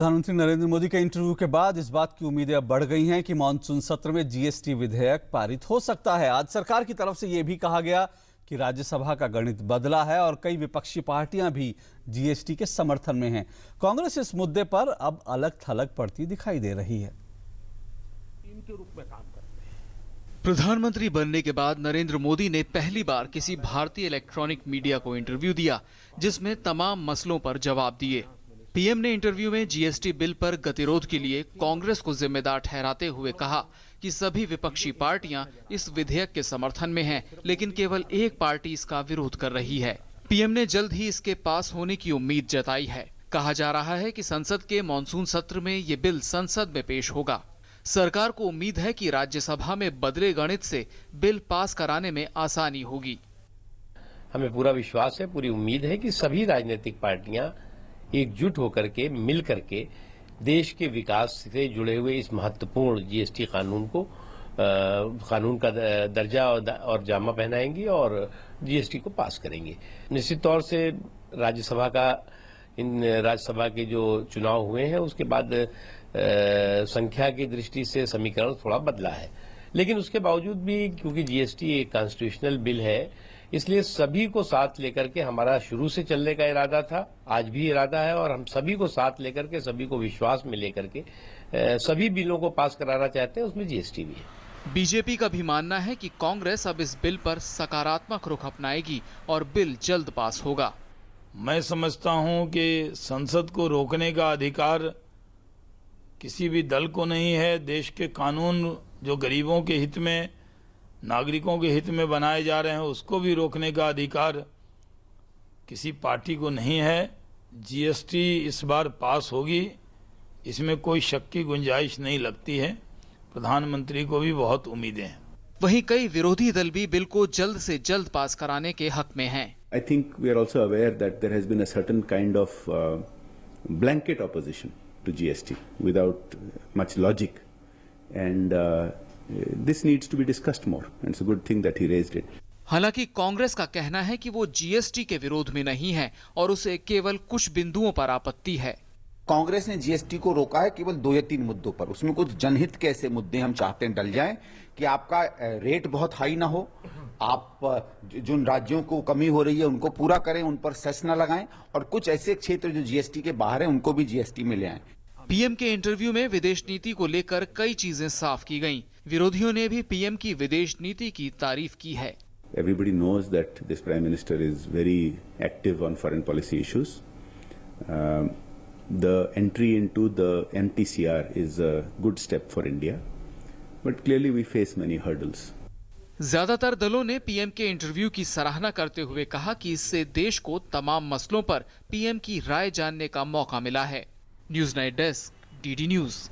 प्रधानमंत्री नरेंद्र मोदी के इंटरव्यू के बाद इस बात की उम्मीदें अब बढ़ गई हैं कि मानसून सत्र में जीएसटी विधेयक पारित हो सकता है। आज सरकार की तरफ से यह भी कहा गया कि राज्यसभा का गणित बदला है और कई विपक्षी पार्टियां भी जीएसटी के समर्थन में हैं। कांग्रेस इस मुद्दे पर अब अलग थलग पड़ती दिखाई दे रही है। टीम के रूप में काम करते हैं। प्रधानमंत्री बनने के बाद नरेंद्र मोदी ने पहली बार किसी भारतीय इलेक्ट्रॉनिक मीडिया को इंटरव्यू दिया, जिसमें तमाम मसलों पर जवाब दिए। पीएम ने इंटरव्यू में जीएसटी बिल पर गतिरोध के लिए कांग्रेस को जिम्मेदार ठहराते हुए कहा कि सभी विपक्षी पार्टियां इस विधेयक के समर्थन में हैं, लेकिन केवल एक पार्टी इसका विरोध कर रही है। पीएम ने जल्द ही इसके पास होने की उम्मीद जताई है। कहा जा रहा है कि संसद के मॉनसून सत्र में ये बिल संसद में पेश होगा। सरकार को उम्मीद है कि राज्यसभा में बदले गणित से बिल पास कराने में आसानी होगी। हमें पूरा विश्वास है, पूरी उम्मीद है कि सभी राजनीतिक पार्टियां एकजुट होकर के, मिल करके देश के विकास से जुड़े हुए इस महत्वपूर्ण जीएसटी कानून का दर्जा और जामा पहनाएंगी और जीएसटी को पास करेंगे। निश्चित तौर से राज्यसभा के जो चुनाव हुए हैं उसके बाद संख्या की दृष्टि से समीकरण थोड़ा बदला है, लेकिन उसके बावजूद भी क्योंकि जीएसटी एक कॉन्स्टिट्यूशनल बिल है, इसलिए सभी को साथ लेकर के हमारा शुरू से चलने का इरादा था, आज भी इरादा है और हम सभी को साथ लेकर के, सभी को विश्वास में लेकर के सभी बिलों को पास कराना चाहते हैं, उसमें जीएसटी भी है। बीजेपी का भी मानना है कि कांग्रेस अब इस बिल पर सकारात्मक रुख अपनाएगी और बिल जल्द पास होगा। मैं समझता हूं कि संसद को रोकने का अधिकार किसी भी दल को नहीं है। देश के कानून जो गरीबों के हित में, नागरिकों के हित में बनाए जा रहे हैं, उसको भी रोकने का अधिकार किसी पार्टी को नहीं है। जीएसटी इस बार पास होगी, इसमें कोई शक की गुंजाइश नहीं लगती है। प्रधानमंत्री को भी बहुत उम्मीदें हैं। वहीं कई विरोधी दल भी बिल को जल्द से जल्द पास कराने के हक में हैं। I think we are also aware that there has been a certain kind of blanket opposition to GST without much logic, and this needs to be discussed more, and it's a good thing that he raised it. हालांकि कांग्रेस का कहना है कि वो GST के विरोध में नहीं है और उसे केवल कुछ बिंदुओं पर आपत्ति है। कांग्रेस ने जीएसटी को रोका है केवल 2 या 3 मुद्दों पर। उसमें कुछ जनहित के ऐसे मुद्दे हम चाहते हैं डल जाएं कि आपका रेट बहुत हाई ना हो, आप जिन राज्यों को कमी हो रही है उनको पूरा करें, उन पर सेस न लगाएं, और कुछ ऐसे क्षेत्र जो जीएसटी के बाहर हैं उनको भी जीएसटी में ले आएं। पीएम के इंटरव्यू में विदेश नीति को लेकर कई चीजें साफ की गईं। विरोधियों ने भी पीएम की विदेश नीति की तारीफ की है। Everybody knows that this Prime Minister is very active on foreign policy issues. The entry into the MTCR is a good step for India, but clearly we face many hurdles. ज्यादातर दलों ने पीएम के interview की सराहना करते हुए कहा कि इससे देश को तमाम मसलों पर पीएम की राय जानने का मौका मिला है। News night desk, DD news.